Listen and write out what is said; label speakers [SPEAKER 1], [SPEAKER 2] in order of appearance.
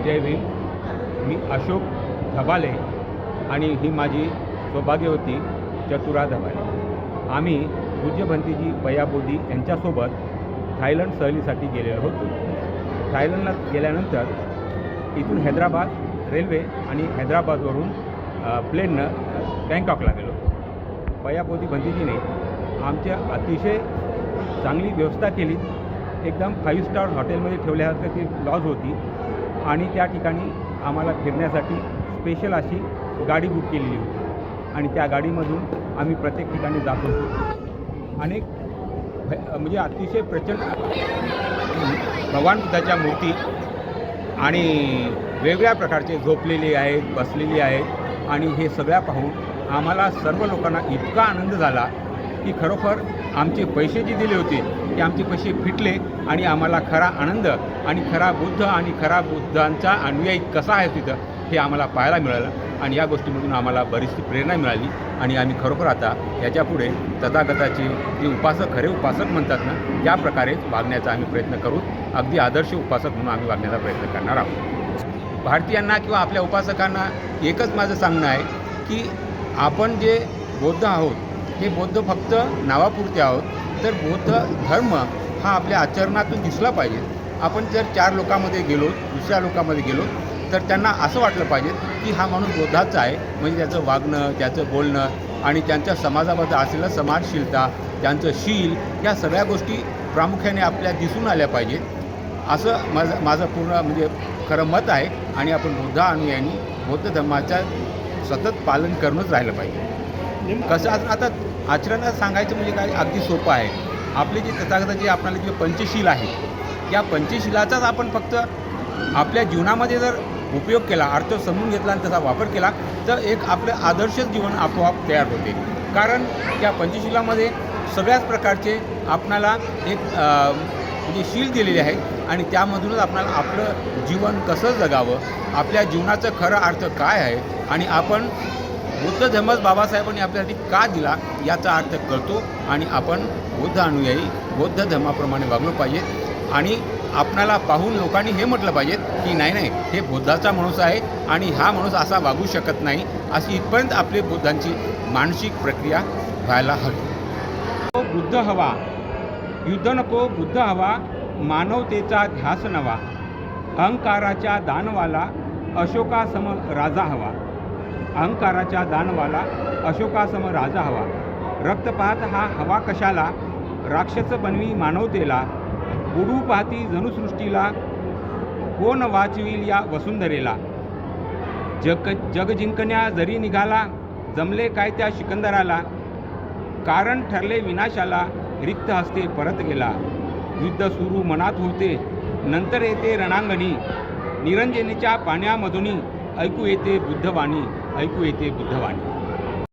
[SPEAKER 1] जय भीम. मी अशोक धबाले आणि ही माझी सौभाग्यवती चतुरा धबाले. आम्ही पूज्य भंतेजी बयाबोधी यांच्यासोबत थायलंड सहलीसाठी गेलेलो होतो. थायलंडला गेल्यानंतर इथून हैदराबाद रेल्वे आणि हैदराबादवरून प्लेननं बँकॉकला गेलो. बयाबोधी भंतेजीने आमच्या अतिशय चांगली व्यवस्था केली. एकदम 5 स्टार हॉटेलमध्ये ठेवल्यासारखं ती लॉज होती आणि त्या ठिकाणी आम्हाला फिरण्यासाठी स्पेशल अशी गाडी बुक केलेली होती आणि त्या गाडीमधून आम्ही प्रत्येक ठिकाणी जात होतो. अनेक म्हणजे अतिशय प्रचंड भगवान बुद्धाच्या मूर्ती आणि वेगवेगळ्या प्रकारचे झोपलेले आहेत, बसलेली आहेत आणि हे सगळ्या पाहून आम्हाला सर्व लोकांना इतका आनंद झाला की खरोखर आमचे पैसे जे दिले होते ते आमचे पैसे फिटले आणि आम्हाला खरा आनंद आणि खरा बुद्ध आणि खरा बुद्धांचा अनुयायी कसा आहे तिथं हे आम्हाला पाहायला मिळालं आणि या गोष्टीमधून आम्हाला बरीचशी प्रेरणा मिळाली आणि आम्ही खरोखर आता याच्यापुढे तथागताचे जे उपासक खरे उपासक म्हणतात ना या प्रकारे वागण्याचा आम्ही प्रयत्न करू. अगदी आदर्श उपासक म्हणून आम्ही वागण्याचा प्रयत्न करणार आहोत. भारतीयांना किंवा आपल्या उपासकांना एकच माझं सांगणं आहे की आपण जे बौद्ध आहोत हे बौद्ध फक्त नावापुरते आहोत, तर बौद्ध धर्म हा आपल्या आचरणातून दिसला पाहिजे. आपण जर 4 लोकांमध्ये गेलो, दुसऱ्या लोकांमध्ये गेलो तर त्यांना असं वाटलं पाहिजे की हा माणूस बौद्धाचा आहे. म्हणजे त्याचं वागणं, त्याचं बोलणं आणि त्यांच्या समाजाबद्दल असलेलं समाजशीलता, त्यांचं शील या सगळ्या गोष्टी प्रामुख्याने आपल्या दिसून आल्या पाहिजेत. असं माझं पूर्ण म्हणजे खरं मत आहे आणि आपण बुद्ध अनुयायांनी बौद्ध धर्माच्या सतत पालन करूनच राहिलं पाहिजे. कसं आता आचरणात सांगायचं म्हणजे काय अगदी सोपं आहे. आपले जे तथागताचे आपल्याला जे पंचशील आहे या पंचशिलाचाच आपण फक्त आपल्या जीवनामध्ये जर उपयोग केला, अर्थ समजून घेतला आणि त्याचा वापर केला तर एक आपलं आदर्श जीवन आपोआप तयार होते. कारण त्या पंचशिलामध्ये सगळ्याच प्रकारचे आपणाला एक म्हणजे शील दिलेले आहेत आणि त्यामधूनच आपल्याला आपलं जीवन कसं जगावं, आपल्या जीवनाचं खरं अर्थ काय आहे आणि आपण बुद्ध धर्मच बाबासाहेबांनी आपल्यासाठी का दिला याचा अर्थ कळतो आणि आपण बुद्ध अनुयायी बौद्ध धर्माप्रमाणे वागलं पाहिजे आणि आपणाला पाहून लोकांनी हे म्हटलं पाहिजे की नाही हे बुद्धाचा माणूस आहे आणि हा माणूस असा वागू शकत नाही, अशी इथपर्यंत आपली बुद्धांची मानसिक प्रक्रिया व्हायला हवी. बुद्ध हवा, युद्ध नको बुद्ध हवा, मानवतेचा ध्यास नवा, अहंकाराच्या दानवाला अशोकासम राजा हवा. अहंकाराच्या दानवाला अशोकासम राजा हवा. रक्तपात हा हवा कशाला, राक्षस बनवी मानवतेला, बुडू पाहती जणू सृष्टीला, कोण वाचविल या वसुंधरेला. जग जिंकण्या जरी निघाला, जमले काय त्या सिकंदराला, कारण ठरले विनाशाला, रिक्त हस्ते परत गेला. युद्ध सुरू मनात होते, नंतर येते रणांगणी, निरंजनीच्या पाण्यामधून ऐकू येते बुद्धवाणी, ऐकू येते बुद्धवाणी.